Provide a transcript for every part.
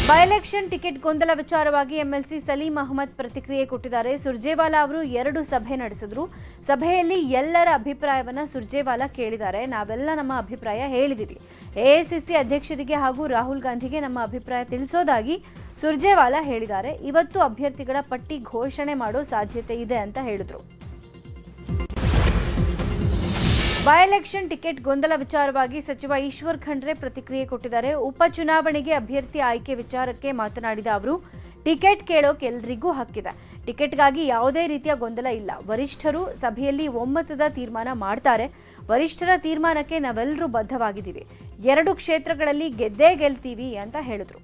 By election ticket ಗೊಂದಲ ವಿಚಾರವಾಗಿ MLC Salim Ahmed ಪ್ರತಿಕ್ರಿಯೆ ಕೊಟ್ಟಿದ್ದಾರೆ. ಸುರ್ಜೇವಾಲಾ ಅವರು 2 ಸಭೆ ನಡೆಸಿದ್ರು. ಸಭೆಯಲ್ಲಿ ಎಲ್ಲರ ಅಭಿಪ್ರಾಯವನ್ನ ಸುರ್ಜೇವಾಲಾ ಕೇಳಿದ್ದಾರೆ. ನಾವೆಲ್ಲ ನಮ್ಮ ಅಭಿಪ್ರಾಯ ಹೇಳಿದೀವಿ. ಎಐಸಿಸಿ ಅಧ್ಯಕ್ಷರಿಗೆ ಹಾಗೂ ರಾಹುಲ್ ಗಾಂಧಿಗೆ ನಮ್ಮ ಅಭಿಪ್ರಾಯ ತಿಳಿಸೋದಾಗಿ ಸುರ್ಜೇವಾಲಾ ಹೇಳಿದ್ದಾರೆ. ಇವತ್ತು ಅಭ್ಯರ್ಥಿಗಳ ಪಟ್ಟಿ ಘೋಷಣೆ ಮಾಡೋ ಸಾಧ್ಯತೆ ಇದೆ ಅಂತ ಹೇಳಿದ್ರು. ಬೈ ಎಲೆಕ್ಷನ್ ಟಿಕೆಟ್ ಗೊಂದಲ ವಿಚಾರವಾಗಿ ಸಚಿವ ಈಶ್ವರ್ ಖಂಡ್ರೆ ಪ್ರತಿಕ್ರಿಯೆ ಕೊಟ್ಟಿದ್ದಾರೆ. ಉಪಚುನಾವಣೆಗೆ ಅಭ್ಯರ್ಥಿ ಆಯ್ಕೆ ವಿಚಾರಕ್ಕೆ ಮಾತನಾಡಿದ ಅವರು, ಟಿಕೆಟ್ ಕೇಳೋಕೆ ಎಲ್ರಿಗೂ ಹಕ್ಕಿದೆ. ಟಿಕೆಟ್ಗಾಗಿ ಯಾವುದೇ ರೀತಿಯ ಗೊಂದಲ ಇಲ್ಲ. ವರಿಷ್ಠರು ಸಭೆಯಲ್ಲಿ ಒಮ್ಮತದ ತೀರ್ಮಾನ ಮಾಡ್ತಾರೆ. ವರಿಷ್ಠರ ತೀರ್ಮಾನಕ್ಕೆ ನಾವೆಲ್ಲರೂ ಬದ್ಧವಾಗಿದ್ದೀವಿ. 2 ಕ್ಷೇತ್ರಗಳಲ್ಲಿ ಗೆದ್ದೇ ಗೆಲ್ತೀವಿ ಅಂತ ಹೇಳಿದ್ರು.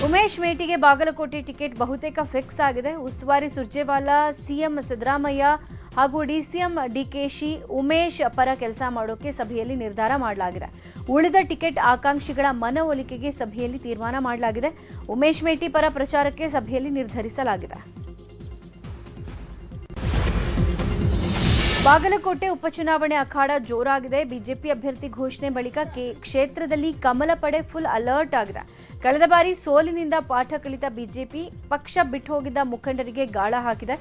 ಉಮೇಶ್ ಮೇಟಿಗೆ ಬಾಗಲಕೋಟೆ ಟಿಕೆಟ್ ಬಹುತೇಕ ಫಿಕ್ಸ್ ಆಗಿದೆ. ಉಸ್ತುವಾರಿ ಸುರ್ಜೇವಾಲಾ, ಸಿಎಂ ಸಿದ್ದರಾಮಯ್ಯ ಹಾಗೂ ಡಿಸಿಎಂ ಡಿಕೆಶಿ ಉಮೇಶ್ ಪರ ಕೆಲಸ ಮಾಡೋಕೆ ಸಭೆಯಲ್ಲಿ ನಿರ್ಧಾರ ಮಾಡಲಾಗಿದೆ. ಉಳಿದ ಟಿಕೆಟ್ ಆಕಾಂಕ್ಷಿಗಳ ಮನವೊಲಿಕೆಗೆ ಸಭೆಯಲ್ಲಿ ತೀರ್ಮಾನ ಮಾಡಲಾಗಿದೆ. ಉಮೇಶ್ ಮೇಟಿ ಪರ ಪ್ರಚಾರಕ್ಕೆ ಸಭೆಯಲ್ಲಿ ನಿರ್ಧರಿಸಲಾಗಿದೆ. ಬಾಗಲಕೋಟೆ ಉಪಚುನಾವಣೆ ಅಖಾಡ ಜೋರಾಗಿದೆ. ಬಿಜೆಪಿ ಅಭ್ಯರ್ಥಿ ಘೋಷಣೆ ಬಳಿಕ ಕ್ಷೇತ್ರದಲ್ಲಿ ಕಮಲ ಪಡೆ ಫುಲ್ ಅಲರ್ಟ್ ಆಗಿದೆ. ಕಳೆದ ಬಾರಿ ಸೋಲಿನಿಂದ ಪಾಠ ಕಲಿತ ಬಿಜೆಪಿ ಪಕ್ಷ ಬಿಟ್ಟು ಹೋಗಿದ್ದ ಮುಖಂಡರಿಗೆ ಗಾಳ ಹಾಕಿದೆ.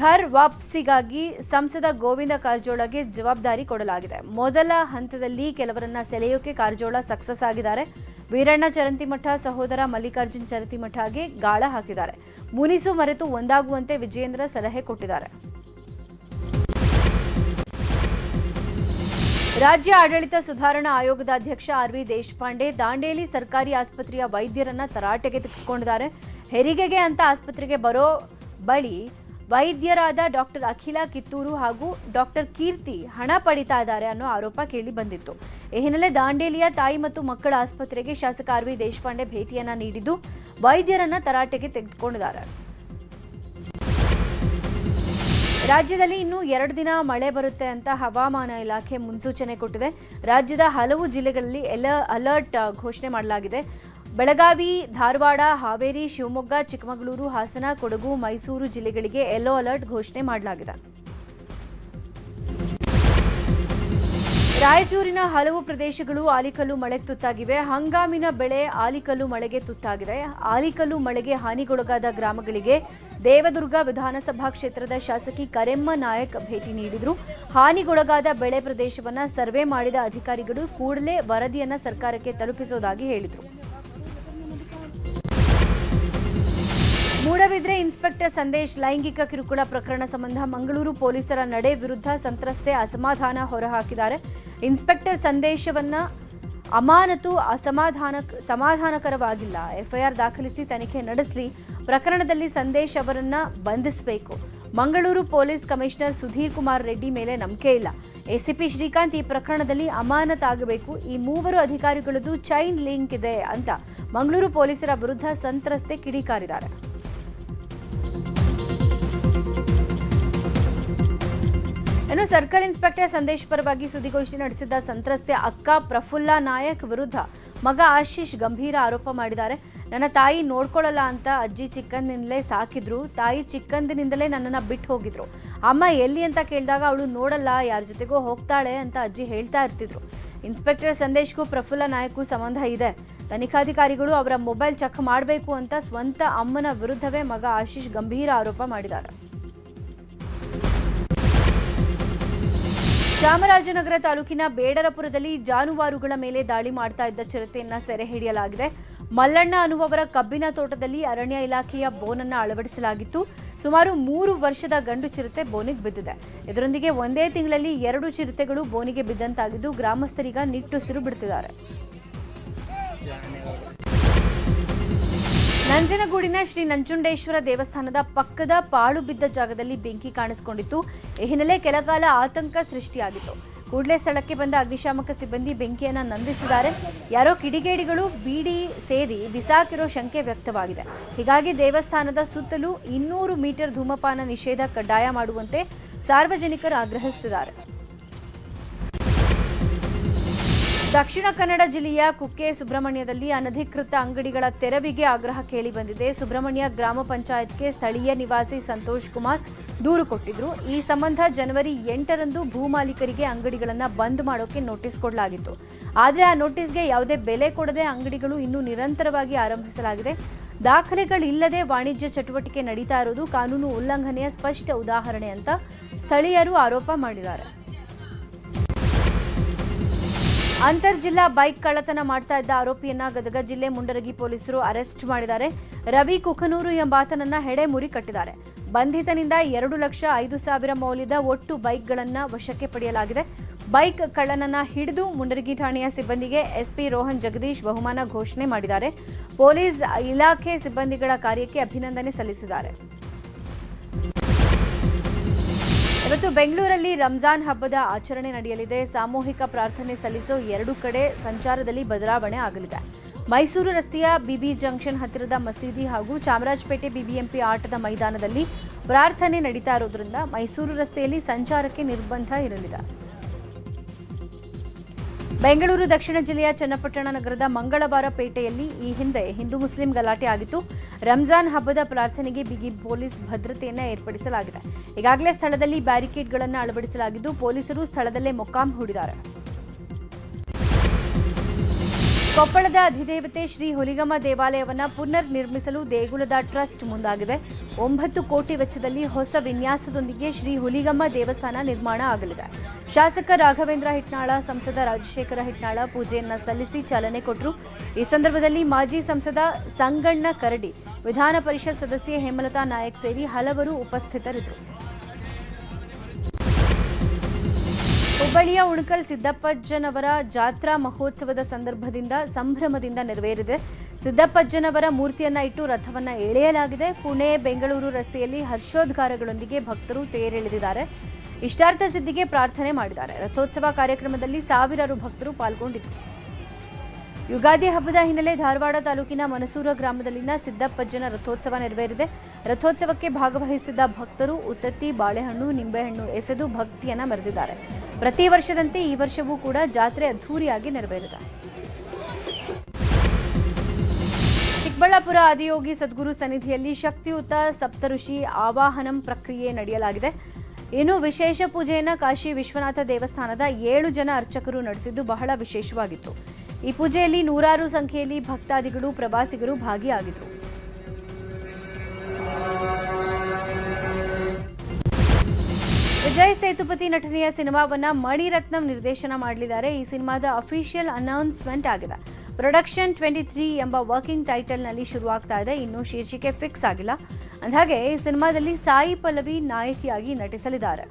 ಘರ್ ವಾಪಸಿಗಾಗಿ ಸಂಸದ ಗೋವಿಂದ ಕಾರಜೋಳಗೆ ಜವಾಬ್ದಾರಿ ಕೊಡಲಾಗಿದೆ. ಮೊದಲ ಹಂತದಲ್ಲಿ ಕೆಲವರನ್ನ ಸೆಳೆಯೋಕೆ ಕಾರಜೋಳ ಸಕ್ಸಸ್ ಆಗಿದ್ದಾರೆ. ವೀರಣ್ಣ ಚರಂತಿಮಠ ಸಹೋದರ ಮಲ್ಲಿಕಾರ್ಜುನ್ ಚರಂತಿಮಠಗೆ ಗಾಳ ಹಾಕಿದ್ದಾರೆ. ಮುನಿಸು ಮರೆತು ಒಂದಾಗುವಂತೆ ವಿಜಯೇಂದ್ರ ಸಲಹೆ ಕೊಟ್ಟಿದ್ದಾರೆ. ರಾಜ್ಯ ಆಡಳಿತ ಸುಧಾರಣಾ ಆಯೋಗದ ಅಧ್ಯಕ್ಷ ಆರ್.ವಿ. ದೇಶಪಾಂಡೆ ದಾಂಡೇಲಿ ಸರ್ಕಾರಿ ಆಸ್ಪತ್ರೆಯ ವೈದ್ಯರನ್ನ ತರಾಟೆಗೆ ತೆಗೆದುಕೊಂಡಿದ್ದಾರೆ. ಹೆರಿಗೆಗೆ ಅಂತ ಆಸ್ಪತ್ರೆಗೆ ಬರೋ ಬಳಿ ವೈದ್ಯರಾದ ಡಾಕ್ಟರ್ ಅಖಿಲ ಕಿತ್ತೂರು ಹಾಗೂ ಡಾಕ್ಟರ್ ಕೀರ್ತಿ ಹಣ ಪಡಿತಾ ಇದ್ದಾರೆ ಅನ್ನೋ ಆರೋಪ ಕೇಳಿ ಬಂದಿತ್ತು. ಈ ಹಿನ್ನೆಲೆ ದಾಂಡೇಲಿಯ ತಾಯಿ ಮತ್ತು ಮಕ್ಕಳ ಆಸ್ಪತ್ರೆಗೆ ಶಾಸಕ ಆರ್.ವಿ. ದೇಶಪಾಂಡೆ ಭೇಟಿಯನ್ನ ನೀಡಿದ್ದು ವೈದ್ಯರನ್ನ ತರಾಟೆಗೆ ತೆಗೆದುಕೊಂಡಿದ್ದಾರೆ. ರಾಜ್ಯದಲ್ಲಿ ಇನ್ನೂ 2 ದಿನ ಮಳೆ ಬರುತ್ತೆ ಅಂತ ಹವಾಮಾನ ಇಲಾಖೆ ಮುನ್ಸೂಚನೆ ಕೊಟ್ಟಿದೆ. ರಾಜ್ಯದ ಹಲವು ಜಿಲ್ಲೆಗಳಲ್ಲಿ ಅಲರ್ಟ್ ಘೋಷಣೆ ಮಾಡಲಾಗಿದೆ. ಬೆಳಗಾವಿ, ಧಾರವಾಡ, ಹಾವೇರಿ, ಶಿವಮೊಗ್ಗ, ಚಿಕ್ಕಮಗಳೂರು, ಹಾಸನ, ಕೊಡಗು, ಮೈಸೂರು ಜಿಲ್ಲೆಗಳಿಗೆ ಯೆಲ್ಲೋ ಅಲರ್ಟ್ ಘೋಷಣೆ ಮಾಡಲಾಗಿದೆ. ರಾಯಚೂರಿನ ಹಲವು ಪ್ರದೇಶಗಳು ಆಲಿಕಲ್ಲು ಮಳೆಗೆ ತುತ್ತಾಗಿವೆ. ಹಂಗಾಮಿನ ಬೆಳೆ ಆಲಿಕಲ್ಲು ಮಳೆಗೆ ತುತ್ತಾಗಿದೆ. ಆಲಿಕಲ್ಲು ಮಳೆಗೆ ಹಾನಿಗೊಳಗಾದ ಗ್ರಾಮಗಳಿಗೆ ದೇವದುರ್ಗ ವಿಧಾನಸಭಾ ಕ್ಷೇತ್ರದ ಶಾಸಕಿ ಕರೆಮ್ಮ ನಾಯಕ್ ಭೇಟಿ ನೀಡಿದರು. ಹಾನಿಗೊಳಗಾದ ಬೆಳೆ ಪ್ರದೇಶವನ್ನು ಸರ್ವೆ ಮಾಡಿದ ಅಧಿಕಾರಿಗಳು ಕೂಡಲೇ ವರದಿಯನ್ನು ಸರ್ಕಾರಕ್ಕೆ ತಲುಪಿಸುವುದಾಗಿ ಹೇಳಿದರು. ಮೂಡಬಿದ್ರೆ ಇನ್ಸ್ಪೆಕ್ಟರ್ ಸಂದೇಶ್ ಲೈಂಗಿಕ ಕಿರುಕುಳ ಪ್ರಕರಣ ಸಂಬಂಧ ಮಂಗಳೂರು ಪೊಲೀಸರ ನಡೆ ವಿರುದ್ಧ ಸಂತ್ರಸ್ತೆ ಅಸಮಾಧಾನ ಹೊರಹಾಕಿದ್ದಾರೆ. ಇನ್ಸ್ಪೆಕ್ಟರ್ ಸಂದೇಶವನ್ನ ಅಮಾನತು ಸಮಾಧಾನಕರವಾಗಿಲ್ಲ. ಎಫ್ಐಆರ್ ದಾಖಲಿಸಿ ತನಿಖೆ ನಡೆಸಲಿ. ಪ್ರಕರಣದಲ್ಲಿ ಸಂದೇಶ್ ಅವರನ್ನ ಬಂಧಿಸಬೇಕು. ಮಂಗಳೂರು ಪೊಲೀಸ್ ಕಮಿಷನರ್ ಸುಧೀರ್ ಕುಮಾರ್ ರೆಡ್ಡಿ ಮೇಲೆ ನಂಬಿಕೆ ಇಲ್ಲ. ಎಸಿಪಿ ಶ್ರೀಕಾಂತ್ ಈ ಪ್ರಕರಣದಲ್ಲಿ ಅಮಾನತಾಗಬೇಕು. ಈ 3 ಅಧಿಕಾರಿಗಳದ್ದು ಚೈನ್ ಲಿಂಕ್ ಇದೆ ಅಂತ ಮಂಗಳೂರು ಪೊಲೀಸರ ವಿರುದ್ಧ ಸಂತ್ರಸ್ತೆ ಕಿಡಿಕಾರಿದ್ದಾರೆ. ಇನ್ನು ಸರ್ಕಲ್ ಇನ್ಸ್ಪೆಕ್ಟರ್ ಸಂದೇಶ್ ಪರವಾಗಿ ಸುದ್ದಿಗೋಷ್ಠಿ ನಡೆಸಿದ್ದ ಸಂತ್ರಸ್ತೆ ಅಕ್ಕ ಪ್ರಫುಲ್ಲಾ ನಾಯಕ್ ವಿರುದ್ಧ ಮಗ ಆಶೀಶ್ ಗಂಭೀರ ಆರೋಪ ಮಾಡಿದ್ದಾರೆ. ನನ್ನ ತಾಯಿ ನೋಡ್ಕೊಳ್ಳಲ್ಲ ಅಂತ ಅಜ್ಜಿ ಚಿಕ್ಕಂದಿನಿಂದಲೇ ಸಾಕಿದ್ರು. ತಾಯಿ ಚಿಕ್ಕಂದಿನಿಂದಲೇ ನನ್ನನ್ನು ಬಿಟ್ಟು ಹೋಗಿದ್ರು. ಅಮ್ಮ ಎಲ್ಲಿ ಅಂತ ಕೇಳಿದಾಗ ಅವಳು ನೋಡಲ್ಲ, ಯಾರ ಜೊತೆಗೋ ಹೋಗ್ತಾಳೆ ಅಂತ ಅಜ್ಜಿ ಹೇಳ್ತಾ ಇರ್ತಿದ್ರು. ಇನ್ಸ್ಪೆಕ್ಟರ್ ಸಂದೇಶ್ಗೂ ಪ್ರಫುಲ್ಲಾ ನಾಯಕ್ಗೂ ಸಂಬಂಧ ಇದೆ. ತನಿಖಾಧಿಕಾರಿಗಳು ಅವರ ಮೊಬೈಲ್ ಚೆಕ್ ಮಾಡಬೇಕು ಅಂತ ಸ್ವಂತ ಅಮ್ಮನ ವಿರುದ್ಧವೇ ಮಗ ಆಶೀಶ್ ಗಂಭೀರ ಆರೋಪ ಮಾಡಿದ್ದಾರೆ. ಚಾಮರಾಜನಗರ ತಾಲೂಕಿನ ಬೇಡರಪುರದಲ್ಲಿ ಜಾನುವಾರುಗಳ ಮೇಲೆ ದಾಳಿ ಮಾಡ್ತಾ ಇದ್ದ ಚಿರತೆಯನ್ನ ಸೆರೆ ಹಿಡಿಯಲಾಗಿದೆ. ಮಲ್ಲಣ್ಣ ಅನ್ನುವವರ ಕಬ್ಬಿನ ತೋಟದಲ್ಲಿ ಅರಣ್ಯ ಇಲಾಖೆಯ ಬೋನನ್ನು ಅಳವಡಿಸಲಾಗಿತ್ತು. ಸುಮಾರು 3 ವರ್ಷದ ಗಂಡು ಚಿರತೆ ಬೋನಿಗೆ ಬಿದ್ದಿದೆ. ಇದರೊಂದಿಗೆ ಒಂದೇ ತಿಂಗಳಲ್ಲಿ 2 ಚಿರತೆಗಳು ಬೋನಿಗೆ ಬಿದ್ದಂತಾಗಿದ್ದು ಗ್ರಾಮಸ್ಥರೀಗ ನಿಟ್ಟುಸಿರು ಬಿಡುತ್ತಿದ್ದಾರೆ. ನಂಜನಗೂಡಿನ ಶ್ರೀ ನಂಜುಂಡೇಶ್ವರ ದೇವಸ್ಥಾನದ ಪಕ್ಕದ ಪಾಳು ಬಿದ್ದ ಜಾಗದಲ್ಲಿ ಬೆಂಕಿ ಕಾಣಿಸಿಕೊಂಡಿತ್ತು. ಈ ಹಿನ್ನೆಲೆ ಕೆಲಕಾಲ ಆತಂಕ ಸೃಷ್ಟಿಯಾಗಿತ್ತು. ಕೂಡಲೇ ಸ್ಥಳಕ್ಕೆ ಬಂದ ಅಗ್ನಿಶಾಮಕ ಸಿಬ್ಬಂದಿ ಬೆಂಕಿಯನ್ನು ನಂದಿಸಿದ್ದಾರೆ. ಯಾರೋ ಕಿಡಿಗೇಡಿಗಳು ಬೀಡಿ ಸೇದಿ ಬಿಸಾಕಿರೋ ಶಂಕೆ ವ್ಯಕ್ತವಾಗಿದೆ. ಹೀಗಾಗಿ ದೇವಸ್ಥಾನದ ಸುತ್ತಲೂ 200 ಮೀಟರ್ ಧೂಮಪಾನ ನಿಷೇಧ ಕಡ್ಡಾಯ ಮಾಡುವಂತೆ ಸಾರ್ವಜನಿಕರು ಆಗ್ರಹಿಸುತ್ತಿದ್ದಾರೆ. ದಕ್ಷಿಣ ಕನ್ನಡ ಜಿಲ್ಲೆಯ ಕುಕ್ಕೆ ಸುಬ್ರಹ್ಮಣ್ಯದಲ್ಲಿ ಅನಧಿಕೃತ ಅಂಗಡಿಗಳ ತೆರವಿಗೆ ಆಗ್ರಹ ಕೇಳಿಬಂದಿದೆ. ಸುಬ್ರಹ್ಮಣ್ಯ ಗ್ರಾಮ ಪಂಚಾಯತ್ಗೆ ಸ್ಥಳೀಯ ನಿವಾಸಿ ಸಂತೋಷ್ ಕುಮಾರ್ ದೂರು ಕೊಟ್ಟಿದ್ರು. ಈ ಸಂಬಂಧ ಜನವರಿ 8ರಂದು ಭೂಮಾಲೀಕರಿಗೆ ಅಂಗಡಿಗಳನ್ನು ಬಂದ್ ಮಾಡೋಕೆ ನೋಟಿಸ್ ಕೊಡಲಾಗಿತ್ತು. ಆದರೆ ಆ ನೋಟಿಸ್ಗೆ ಯಾವುದೇ ಬೆಲೆ ಕೊಡದೆ ಅಂಗಡಿಗಳು ಇನ್ನೂ ನಿರಂತರವಾಗಿ ಆರಂಭಿಸಲಾಗಿದೆ. ದಾಖಲೆಗಳಿಲ್ಲದೆ ವಾಣಿಜ್ಯ ಚಟುವಟಿಕೆ ನಡೀತಾ ಇರೋದು ಕಾನೂನು ಉಲ್ಲಂಘನೆಯ ಸ್ಪಷ್ಟ ಉದಾಹರಣೆ ಅಂತ ಸ್ಥಳೀಯರು ಆರೋಪ ಮಾಡಿದ್ದಾರೆ. ಅಂತರ್ಜಿಲ್ಲಾ ಬೈಕ್ ಕಳ್ಳತನ ಮಾಡ್ತಾ ಇದ್ದ ಆರೋಪಿಯನ್ನ ಗದಗ ಜಿಲ್ಲೆ ಮುಂಡರಗಿ ಪೊಲೀಸರು ಅರೆಸ್ಟ್ ಮಾಡಿದ್ದಾರೆ. ರವಿ ಕುಕನೂರು ಎಂಬಾತನನ್ನ ಹೆಡೆಮುರಿ ಕಟ್ಟಿದ್ದಾರೆ. ಬಂಧಿತನಿಂದ 2,05,000 ಮೌಲ್ಯದ ಒಟ್ಟು ಬೈಕ್ಗಳನ್ನು ವಶಕ್ಕೆ ಪಡೆಯಲಾಗಿದೆ. ಬೈಕ್ ಕಳ್ಳನನ್ನ ಹಿಡಿದು ಮುಂಡರಗಿ ಠಾಣೆಯ ಸಿಬ್ಬಂದಿಗೆ ಎಸ್ಪಿ ರೋಹನ್ ಜಗದೀಶ್ ಬಹುಮಾನ ಘೋಷಣೆ ಮಾಡಿದ್ದಾರೆ. ಪೊಲೀಸ್ ಇಲಾಖೆ ಸಿಬ್ಬಂದಿಗಳ ಕಾರ್ಯಕ್ಕೆ ಅಭಿನಂದನೆ ಸಲ್ಲಿಸಿದ್ದಾರೆ. ಇವತ್ತು ಬೆಂಗಳೂರಲ್ಲಿ ರಂಜಾನ್ ಹಬ್ಬದ ಆಚರಣೆ ನಡೆಯಲಿದೆ. ಸಾಮೂಹಿಕ ಪ್ರಾರ್ಥನೆ ಸಲ್ಲಿಸೋ 2 ಕಡೆ ಸಂಚಾರದಲ್ಲಿ ಬದಲಾವಣೆ ಆಗಲಿದೆ. ಮೈಸೂರು ರಸ್ತೆಯ ಬಿಬಿ ಜಂಕ್ಷನ್ ಹತ್ತಿರದ ಮಸೀದಿ ಹಾಗೂ ಚಾಮರಾಜಪೇಟೆ ಬಿಬಿಎಂಪಿ ಆಟದ ಮೈದಾನದಲ್ಲಿ ಪ್ರಾರ್ಥನೆ ನಡೀತಾ ಇರೋದ್ರಿಂದ ಮೈಸೂರು ರಸ್ತೆಯಲ್ಲಿ ಸಂಚಾರಕ್ಕೆ ನಿರ್ಬಂಧ ಇರಲಿದೆ. ಬೆಂಗಳೂರು ದಕ್ಷಿಣ ಜಿಲ್ಲೆಯ ಚನ್ನಪಟ್ಟಣ ನಗರದ ಮಂಗಳವಾರ ಪೇಟೆಯಲ್ಲಿ ಈ ಹಿಂದೆ ಹಿಂದೂ ಮುಸ್ಲಿಂ ಗಲಾಟೆ ಆಗಿತ್ತು. ರಂಜಾನ್ ಹಬ್ಬದ ಪ್ರಾರ್ಥನೆಗೆ ಬಿಗಿ ಪೊಲೀಸ್ ಭದ್ರತೆಯನ್ನು ಏರ್ಪಡಿಸಲಾಗಿದೆ. ಈಗಾಗಲೇ ಸ್ಥಳದಲ್ಲಿ ಬ್ಯಾರಿಕೇಡ್ಗಳನ್ನು ಅಳವಡಿಸಲಾಗಿದ್ದು ಪೊಲೀಸರು ಸ್ಥಳದಲ್ಲೇ ಮೊಕ್ಕಾಂ ಹೂಡಿದ್ದಾರೆ. ಕೊಪ್ಪಳದ ಅಧಿದೇವತೆ ಶ್ರೀ ಹುಲಿಗಮ್ಮ ದೇವಾಲಯವನ್ನು ಪುನರ್ ನಿರ್ಮಿಸಲು ದೇಗುಲದ ಟ್ರಸ್ಟ್ ಮುಂದಾಗಿದೆ. 9 ಕೋಟಿ ವೆಚ್ಚದಲ್ಲಿ ಹೊಸ ವಿನ್ಯಾಸದೊಂದಿಗೆ ಶ್ರೀ ಹುಲಿಗಮ್ಮ ದೇವಸ್ಥಾನ ನಿರ್ಮಾಣ ಆಗಲಿದೆ. ಶಾಸಕ ರಾಘವೇಂದ್ರ ಹಿಟ್ನಾಳ, ಸಂಸದ ರಾಜಶೇಖರ ಹಿಟ್ನಾಳ ಪೂಜೆಯನ್ನ ಸಲ್ಲಿಸಿ ಚಾಲನೆ ಕೊಟ್ಟರು. ಈ ಸಂದರ್ಭದಲ್ಲಿ ಮಾಜಿ ಸಂಸದ ಸಂಗಣ್ಣ ಕರಡಿ, ವಿಧಾನ ಪರಿಷತ್ ಸದಸ್ಯೆ ಹೇಮಲತಾ ನಾಯಕ್ ಸೇರಿ ಹಲವರು ಉಪಸ್ಥಿತರಿದ್ದರು. ಹುಬ್ಬಳ್ಳಿಯ ಉಣಕಲ್ ಸಿದ್ದಪ್ಪಜ್ಜನವರ ಜಾತ್ರಾ ಮಹೋತ್ಸವದ ಸಂಭ್ರಮದಿಂದ ನೆರವೇರಿದೆ. ಸಿದ್ದಪ್ಪಜ್ಜನವರ ಮೂರ್ತಿಯನ್ನ ಇಟ್ಟು ರಥವನ್ನ ಎಳೆಯಲಾಗಿದೆ. ಪುಣೆ ಬೆಂಗಳೂರು ರಸ್ತೆಯಲ್ಲಿ ಹರ್ಷೋದ್ಗಾರಗಳೊಂದಿಗೆ ಭಕ್ತರು ತೇರೆಳೆದಿದ್ದಾರೆ. ಇಷ್ಟಾರ್ಥ ಸಿದ್ಧಿಗೆ ಪ್ರಾರ್ಥನೆ ಮಾಡಿದ್ದಾರೆ. ರಥೋತ್ಸವ ಕಾರ್ಯಕ್ರಮದಲ್ಲಿ ಸಾವಿರಾರು ಭಕ್ತರು ಪಾಲ್ಗೊಂಡಿದ್ದರು. ಯುಗಾದಿ ಹಬ್ಬದ ಹಿನ್ನೆಲೆ ಧಾರವಾಡ ತಾಲೂಕಿನ ಮನಸೂರ ಗ್ರಾಮದಲ್ಲಿನ ಸಿದ್ದಪ್ಪಜ್ಜನ ರಥೋತ್ಸವ ನೆರವೇರಿದೆ. ರಥೋತ್ಸವಕ್ಕೆ ಭಾಗವಹಿಸಿದ್ದ ಭಕ್ತರು ಉತ್ತತ್ತಿ, ಬಾಳೆಹಣ್ಣು, ನಿಂಬೆಹಣ್ಣು ಎಸೆದು ಭಕ್ತಿಯನ್ನ ಮೆರೆದಿದ್ದಾರೆ. ಪ್ರತಿ ವರ್ಷದಂತೆ ಈ ವರ್ಷವೂ ಕೂಡ ಜಾತ್ರೆ ಅದ್ಧೂರಿಯಾಗಿ ನೆರವೇರಿದೆ. ಚಿಕ್ಕಬಳ್ಳಾಪುರ ಆದಿಯೋಗಿ ಸದ್ಗುರು ಸನ್ನಿಧಿಯಲ್ಲಿ ಶಕ್ತಿಯುತ ಸಪ್ತಋಷಿ ಆವಾಹನಂ ಪ್ರಕ್ರಿಯೆ ನಡೆಯಲಾಗಿದೆ. ಇನ್ನು ವಿಶೇಷ ಪೂಜೆಯನ್ನು ಕಾಶಿ ವಿಶ್ವನಾಥ ದೇವಸ್ಥಾನದ 7 ಜನ ಅರ್ಚಕರು ನಡೆಸಿದ್ದು ಬಹಳ ವಿಶೇಷವಾಗಿತ್ತು. ಈ ಪೂಜೆಯಲ್ಲಿ ನೂರಾರು ಸಂಖ್ಯೆಯಲ್ಲಿ ಭಕ್ತಾದಿಗಳು, ಪ್ರವಾಸಿಗರು ಭಾಗಿಯಾಗಿದ್ದರು. ವಿಜಯ್ ಸೇತುಪತಿ ನಟನೆಯ ಸಿನಿಮಾವನ್ನ ಮಣಿರತ್ನಂ ನಿರ್ದೇಶನ ಮಾಡಲಿದ್ದಾರೆ. ಈ ಸಿನಿಮಾದ ಅಫಿಷಿಯಲ್ ಅನೌನ್ಸ್ಮೆಂಟ್ ಆಗಿದೆ. ಪ್ರೊಡಕ್ಷನ್ 23 ಎಂಬ ವರ್ಕಿಂಗ್ ಟೈಟಲ್ನಲ್ಲಿ ಶುರುವಾಗ್ತಾ ಇದೆ. ಇನ್ನು ಶೀರ್ಷಿಕೆ ಫಿಕ್ಸ್ ಆಗಿಲ್ಲ. ಅಂದಹಾಗೆ ಈ ಸಿನಿಮಾದಲ್ಲಿ ಸಾಯಿ ಪಲ್ಲವಿ ನಾಯಕಿಯಾಗಿ ನಟಿಸಲಿದ್ದಾರೆ.